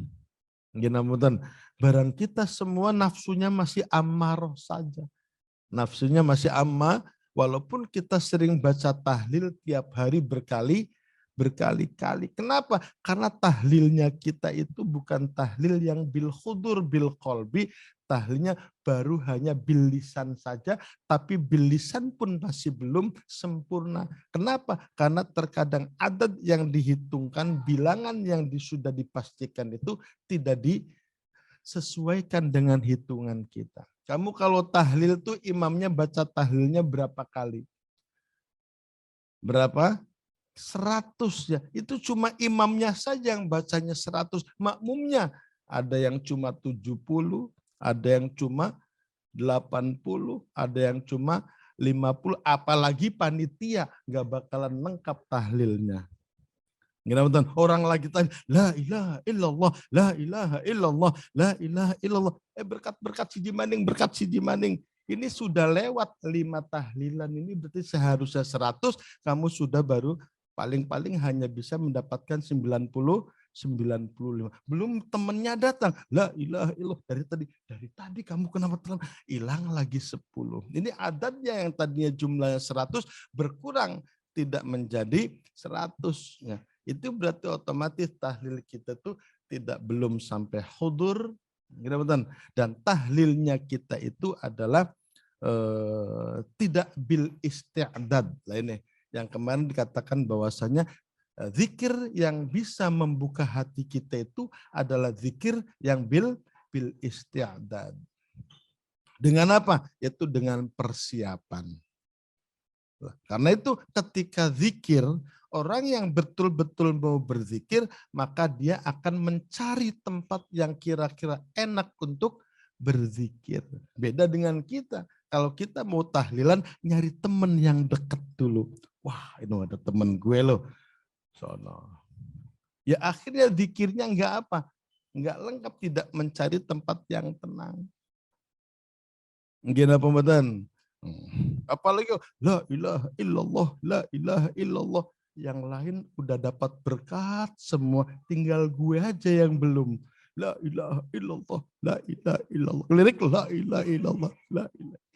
Ginamutan, barang kita semua nafsunya masih ammaroh saja. Nafsunya masih amma, walaupun kita sering baca tahlil tiap hari berkali-kali. Kenapa? Karena tahlilnya kita itu bukan tahlil yang bil khudur bil qalbi, tahlilnya baru hanya bil lisan saja, tapi bil lisan pun masih belum sempurna. Kenapa? Karena terkadang adat yang dihitungkan, bilangan yang sudah dipastikan itu tidak disesuaikan dengan hitungan kita. Kamu kalau tahlil tuh imamnya baca tahlilnya berapa kali? Berapa? 100 ya. Itu cuma imamnya saja yang bacanya 100. Makmumnya ada yang cuma 70, ada yang cuma 80, ada yang cuma 50. Apalagi panitia nggak bakalan lengkap tahlilnya. Orang lagi tanya, la ilaha illallah, la ilaha illallah, la ilaha illallah. Berkat Sidi Maning. Ini sudah lewat 5 tahlilan ini berarti seharusnya 100, kamu sudah baru paling-paling hanya bisa mendapatkan 90, 95. Belum temennya datang. La ilaha illallah. Dari tadi kamu kenapa telat? Hilang lagi 10. Ini adatnya yang tadinya jumlahnya 100 berkurang tidak menjadi 100. Ya. Itu berarti otomatis tahlil kita tuh belum sampai hudur. Dan tahlilnya kita itu adalah tidak bil isti'dad. Lainnya yang kemarin dikatakan bahwasanya zikir yang bisa membuka hati kita itu adalah zikir yang bil isti'dad. Dengan apa? Yaitu dengan persiapan. Karena itu ketika zikir, orang yang betul-betul mau berzikir, maka dia akan mencari tempat yang kira-kira enak untuk berzikir. Beda dengan kita. Kalau kita mau tahlilan, nyari teman yang dekat dulu. Wah, ini ada teman gue loh. Sono. Ya akhirnya zikirnya enggak apa? Enggak lengkap, tidak mencari tempat yang tenang. Gimana pembetan? Apalagi la ilaha illallah, la ilaha illallah. Yang lain udah dapat berkat semua, tinggal gue aja yang belum. La ilaha illallah, la ilaha illallah. Lirik la ilaha illallah, la ilaha.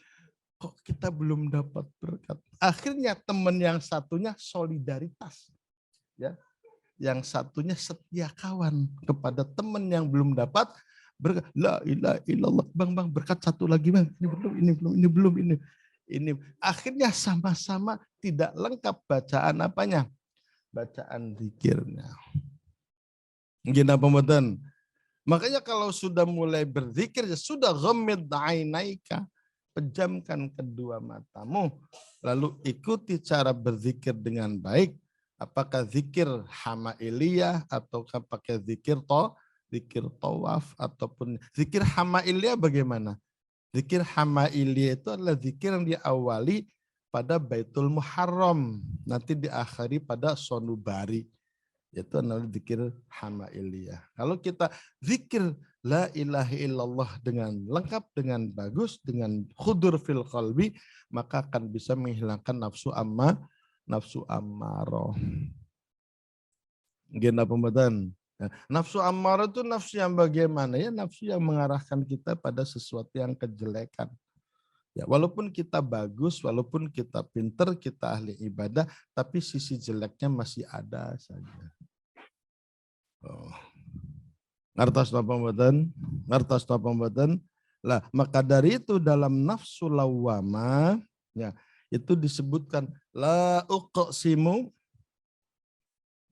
Kok kita belum dapat berkat? Akhirnya teman yang satunya solidaritas. Ya. Yang satunya setia kawan kepada teman yang belum dapat berkat. La ilaha illallah. Bang, berkat satu lagi, Bang. Ini belum. Akhirnya sama-sama tidak lengkap bacaan apanya? Bacaan zikirnya. Gina pembetan. Makanya kalau sudah mulai berzikir, ya sudah ghammid ainaika. Pejamkan kedua matamu. Lalu ikuti cara berzikir dengan baik. Apakah zikir hamailiyah ataukah pakai zikir tawaf ataupun zikir hamailiyah bagaimana? Zikir hamailiyah itu adalah zikir yang diawali pada Baitul Muharram, nanti diakhiri pada Sonubari. Itu adalah zikir hamailiyah. Kalau kita zikir la ilaha illallah dengan lengkap, dengan bagus, dengan khudur fil qalbi, maka akan bisa menghilangkan nafsu ammaroh. Gena pembetan. Nafsu ammaroh itu nafsu yang bagaimana? Ya nafsu yang mengarahkan kita pada sesuatu yang kejelekan. Ya, walaupun kita bagus, walaupun kita pinter, kita ahli ibadah, tapi sisi jeleknya masih ada saja. Oh. Ngertos apa pembetan? Lah, maka dari itu dalam nafsu lawwamah, ya, itu disebutkan la uqsimu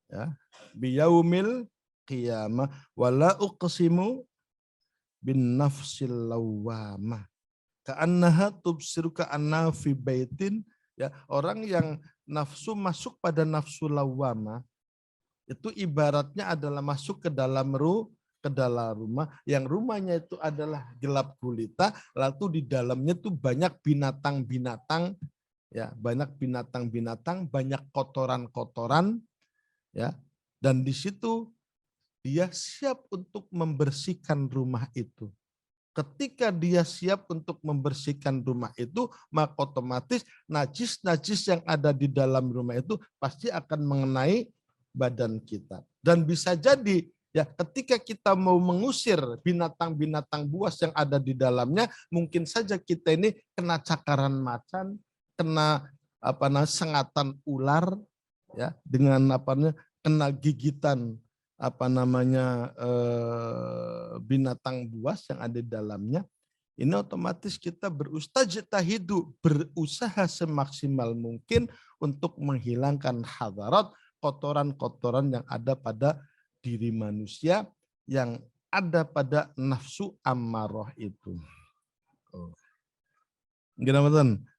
ya biyaumil qiyamah wa la uqsimu bin nafsil lawwamah ka'annaha tubsiru ka'anna fi baitin. Ya, orang yang nafsu masuk pada nafsu lawwamah itu ibaratnya adalah masuk ke dalam rumah yang rumahnya itu adalah gelap gulita, lalu di dalamnya tuh banyak binatang-binatang, ya, banyak binatang-binatang, banyak kotoran-kotoran, ya, dan di situ dia siap untuk membersihkan rumah itu. Ketika dia siap untuk membersihkan rumah itu, maka otomatis najis-najis yang ada di dalam rumah itu pasti akan mengenai badan kita. Dan bisa jadi ya ketika kita mau mengusir binatang-binatang buas yang ada di dalamnya, mungkin saja kita ini kena cakaran macan, kena sengatan ular, ya dengan kena gigitan binatang buas yang ada di dalamnya. Ini otomatis kita berusaha semaksimal mungkin untuk menghilangkan hadarat, kotoran-kotoran yang ada pada diri manusia, yang ada pada nafsu ammarah itu.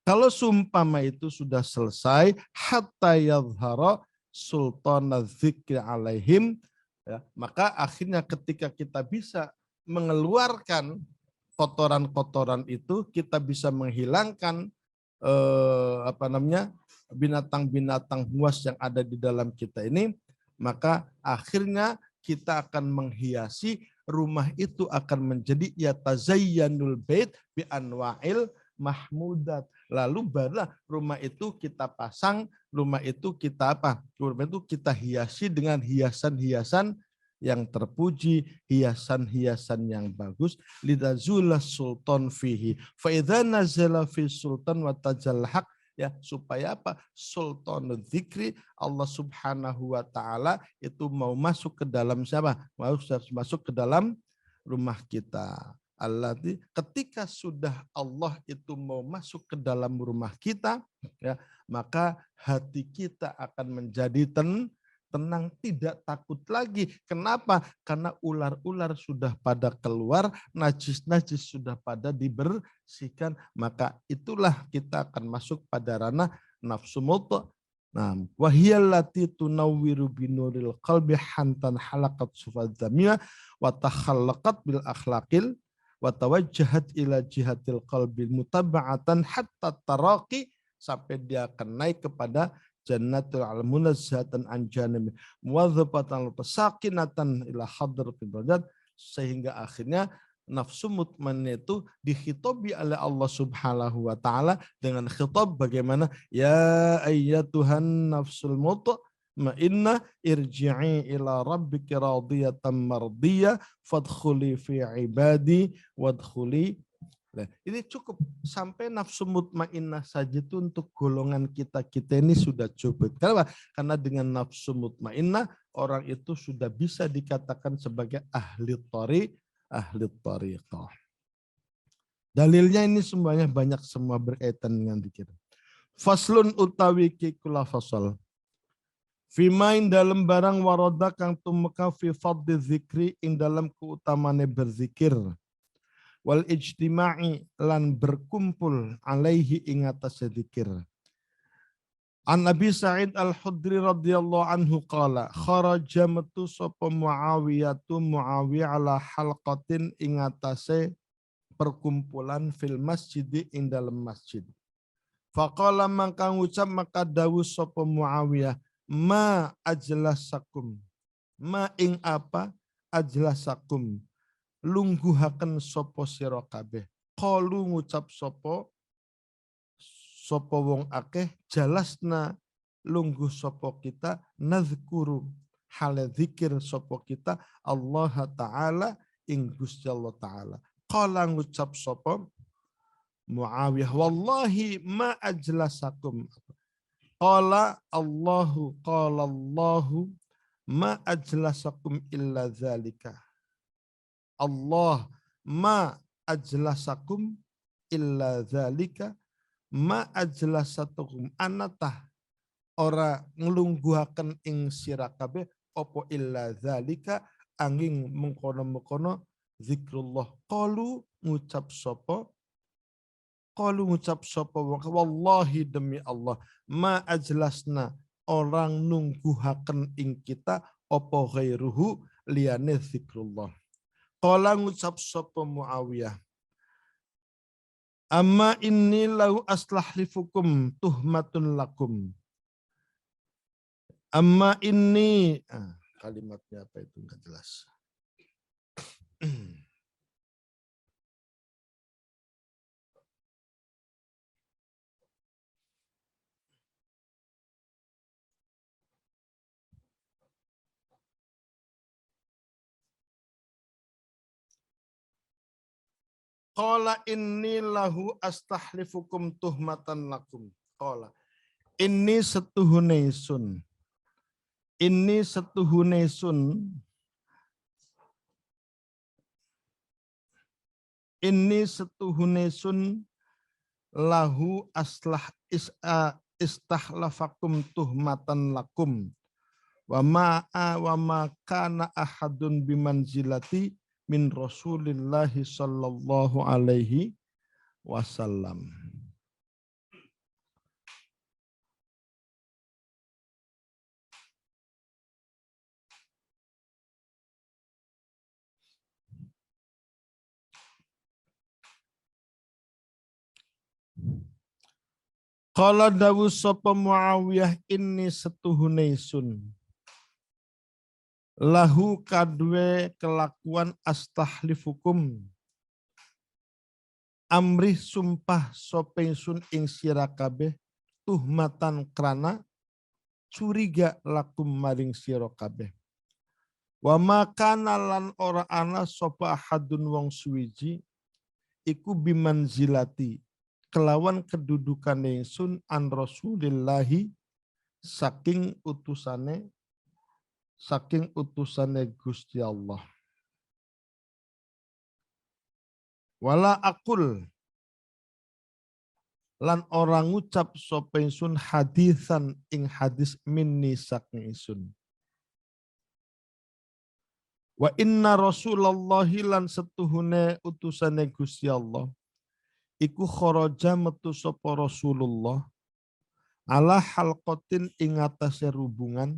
Kalau sumpama itu sudah selesai, hatta yadhhara sultana dzikri alaihim, ya, maka akhirnya ketika kita bisa mengeluarkan kotoran-kotoran itu, kita bisa menghilangkan binatang-binatang buas yang ada di dalam kita ini, maka akhirnya kita akan menghiasi rumah itu, akan menjadi yatazayyanul bait bi anwa'il mahmudat. Lalu barulah rumah itu kita pasang, rumah itu kita rumah itu kita hiasi dengan hiasan-hiasan yang terpuji, hiasan-hiasan yang bagus. Lidazula sultan fihi fa idza nazala fi sultan wa tajallahaq, ya, supaya apa? Sultan dzikri, Allah Subhanahu wa taala itu mau masuk ke dalam siapa? Mau masuk ke dalam rumah kita. Ketika sudah Allah itu mau masuk ke dalam rumah kita, ya, maka hati kita akan menjadi tenang, tidak takut lagi. Kenapa? Karena ular-ular sudah pada keluar, najis-najis sudah pada dibersihkan, maka itulah kita akan masuk pada ranah nafsu mutmainnah. Nah, wahiyallati tunawwiru binuril qalbi hantan halaqat sufadzamiyah wa takhallaqat bil akhlaqil wa tawajjahat ila jihatil qalbi mutaba'atan hatta taraqi, sampai dia akan naik kepada jannatul al-munazzahatan an janami muwadzafatan sakinatan ila hadratil darajat, sehingga akhirnya nafsu mutmainnah itu dikhitabi oleh Allah Subhanahu wa taala dengan khitab bagaimana, ya ayyatuhan nafsul mutmainnah irji'i ila rabbiki radiyatan mardiyah fadkhuli fi ibadi wadkhuli. Nah, ini cukup sampai nafsu mutmainnah saja itu untuk golongan kita ini sudah cukup. Kenapa? Karena dengan nafsu mutmainnah orang itu sudah bisa dikatakan sebagai ahli thariqah. Dalilnya ini semuanya banyak, semua berkaitan dengan zikir. Faslun utawi kula fasal. Fimain dalam barang waroda kang tumeka fi fadli zikri ing dalam keutamane berzikir. Wal ijtima'i lan berkumpul alaihi ing atase zikir. An Abi Sa'id Al-Khudri radhiyallahu anhu qala kharaja metu sapa Muawiyah ala halqatin ing atase perkumpulan fil masjid ing dalam masjid. Faqala mangka ngucap maka dawuh sapa Muawiyah, ma ajlasakum, ma ing apa ajlasakum lungguhaken sapa sira kabeh. Qalu ngucap sapa wong akeh, jalasna lungguh sapa kita, nazkuru hale zikir sapa kita Allah taala ing Gusti Allah taala. Qala ngucap sapa Muawiyah, wallahi ma ajlasakum. Qala Allahu ma ajlasakum illa zalika. Allah ma ajlasakum illa zalika ma ajlasatukum, anatah ora nglungguhaken ing sira kabeh apa illa zalika angin mengkono-mengkono zikrullah. Qalu ngucap sapa wallahi demi Allah ma ajlasna orang nungguhaken ing kita apa ghairuhu liyane zikrullah. Qala ngucap sapa Muawiyah, amma inni lau aslahlifukum tuhmatun lakum. Amma inni, kalimatnya apa itu nggak jelas. Qala inni lahu astahlifukum tuhmatan lakum. Qala inni setuhune sun. Inni setuhune sun. Inni setuhune sun lahu istahlafakum tuhmatan lakum. Wa ma kana ahadun bimanzilati min Rasulillahi sallallahu alaihi wasallam. Qala dawu sapa Muawiyah inni setuhune sun. Lahu kadwe kelakuan astahlifukum. Amrih sumpah sapa sun ing sira kabeh tuhmatan krana curiga lakum maring sira kabeh. Wa makana lan ora ana sapa ahadun wong suwiji iku bimanzilati kelawan kedudukan sun an Rasulillahi saking utusane Gusti Allah. Wala akul lan orang ngucap sapa ingsun hadisan ing hadis minni saking ingsun. Wa inna Rasulullahi lan setuhune utusane Gusti Allah iku kharaja metu sapa Rasulullah ala halqatin ing atase rubungan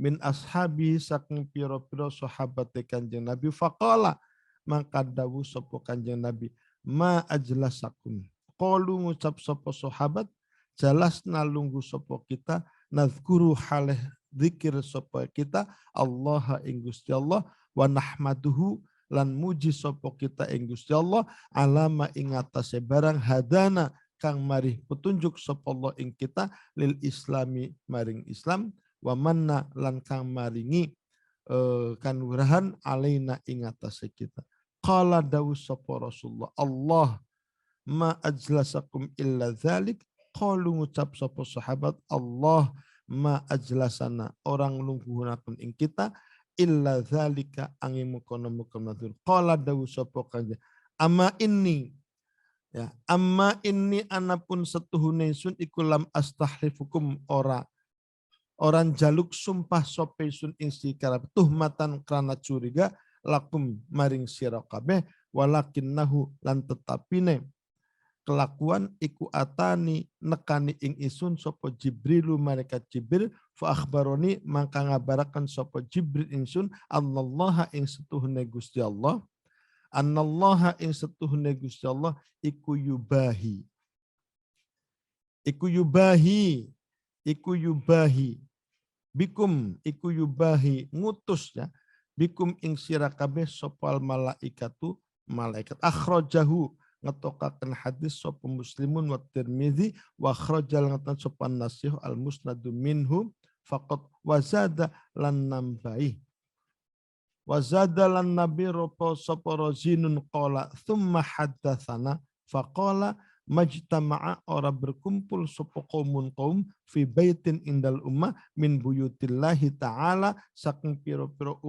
min ashabi saking pira-pira sahabat Kanjeng Nabi faqala maka dawuh sapa Kanjeng Nabi ma ajlasakum qalu ngucap sapa sahabat jalasna lungguh sapa kita nazkuru halih zikir sapa kita Allah ing Gusti Allah wa nahmaduhu lan muji sapa kita ing Gusti Allah alama ing atase barang hadana kang marih petunjuk sapa Allah ing kita lil islami maring Islam wa manna lan kang maringi kanugrahan alaina ing atase kita. Qala dawu sapa Rasulullah Allah ma ajlasakum illa dzalik qalu ngucap sapa sahabat Allah ma ajlasana orang lungguhaken ing kita illa dzalika angin mukono-mukono. Qala dawu sapa kanjeng amma inni ya amma inni anapun setuhune sun iku lam astahlifukum orang jaluk sumpah sope sun ing sikarab tuhmatan krana curiga lakum maring sira kabeh walakinnahu lan tetapine kelakuan iku atani nekani ing isun sapa Jibrilu malaikat Jibril fa akhbaroni mangka ngabaraken sapa Jibril ingsun Allah ing setuhune Gusti Allah annallaha ing setuhune Gusti Allah iku yubahi bikum iku yubahi ngutus ya bikum ing sira kabeh sopal malaikatu malaikat akhrajahu ngetokaken hadis sapa Muslimun wa Tirmizi wa akhrajal ngatan sapa Nasih al musnadu minhu faqat wazada lan nambahi wazada lan nabi ropo sapa razinun qala thumma haddatsana faqala majtama'a ora berkumpul sapa qaumun qaum fi baitin indal ummah min buyutillahi ta'ala saking pira-pira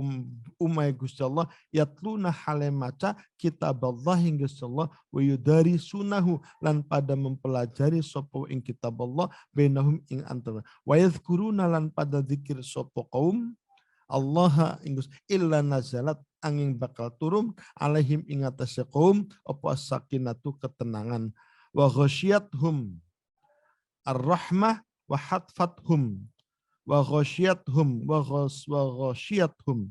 umay Gusti Allah yatluna hale maca kitaballah Gusti Allah wa yudarisunahu lan pada mempelajari sapa ing kitaballah bainahum ing antara wa yadhkuruna lan pada zikir sapa kaum Allah ingus illa nazalat angin bakal turun alaihim ing atase kaum apa sakinatu ketenangan wa ghasyiyatuhum ar-rahmah wa hatfathum wa ghasyiyatuhum wa ghasyiyatuhum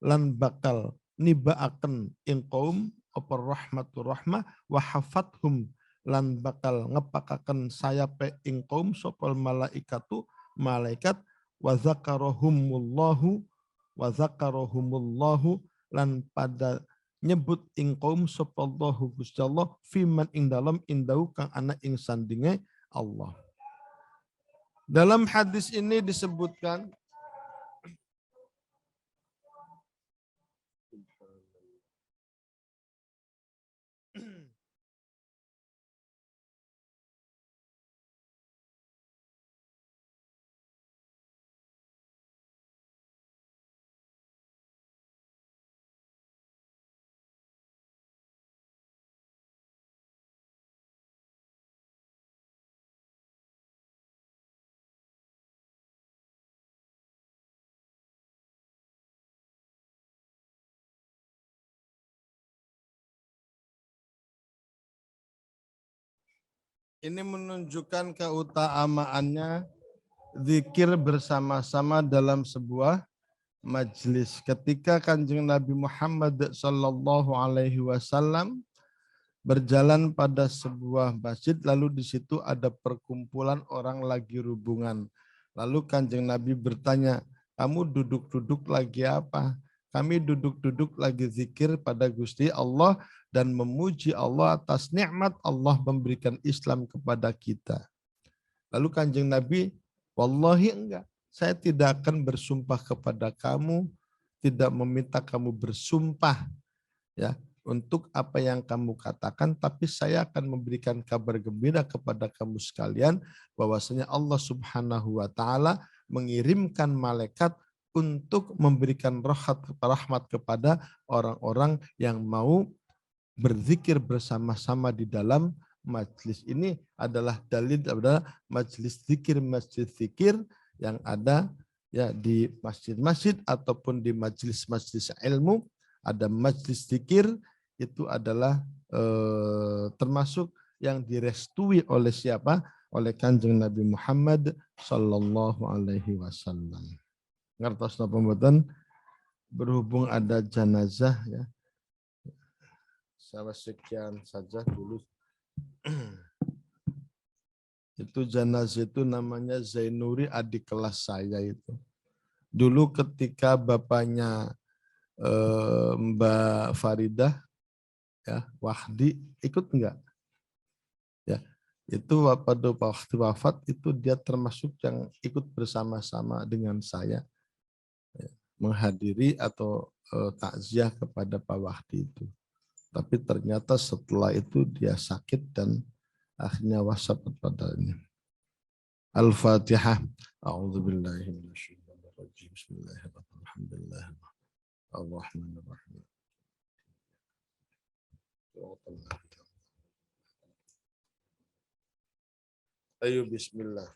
lan bakal nibaaken ing kaum apa rahmatur rahmah wa hafathum lan bakal ngepakaken sayape ing kaum sopal malaikatu malaikat wa zakarahumullahu wa zakarahumullahu lan pada nyebut ing kaum sapallahu Gusti Allah fiman ing dalam indau kang ana ing sandinge Allah. Dalam hadis ini disebutkan ini menunjukkan keutamaannya zikir bersama-sama dalam sebuah majlis. Ketika Kanjeng Nabi Muhammad sallallahu alaihi wasallam berjalan pada sebuah masjid, lalu di situ ada perkumpulan orang lagi hubungan. Lalu Kanjeng Nabi bertanya, kamu duduk-duduk lagi apa? Kami duduk-duduk lagi zikir pada Gusti Allah dan memuji Allah atas nikmat Allah memberikan Islam kepada kita. Lalu Kanjeng Nabi, wallahi enggak, saya tidak akan bersumpah kepada kamu, tidak meminta kamu bersumpah ya untuk apa yang kamu katakan, tapi saya akan memberikan kabar gembira kepada kamu sekalian bahwasanya Allah Subhanahu wa taala mengirimkan malaikat untuk memberikan rahmat kepada orang-orang yang mau berzikir bersama-sama di dalam majlis. Ini adalah dalil adalah majlis zikir yang ada ya di masjid-masjid ataupun di majlis-majlis ilmu. Ada majlis zikir itu adalah termasuk yang direstui oleh siapa? Oleh Kanjeng Nabi Muhammad sallallahu alaihi wasallam. Ngertos napa mboten? Berhubung ada jenazah ya. Salah sekian saja dulu. Itu jenazah itu namanya Zainuri, adik kelas saya itu. Dulu ketika bapaknya Mbak Faridah ya Wahdi ikut enggak ya itu pada waktu wafat itu dia termasuk yang ikut bersama-sama dengan saya ya, menghadiri atau takziah kepada Pak Wahdi itu, tapi ternyata setelah itu dia sakit dan akhirnya wafat padanya. Al-Fatihah. A'udzubillahi minasyaitonir rajim. Bismillahirrahmanirrahim. Ar-Rahmanir-Rahim. Ayo bismillah.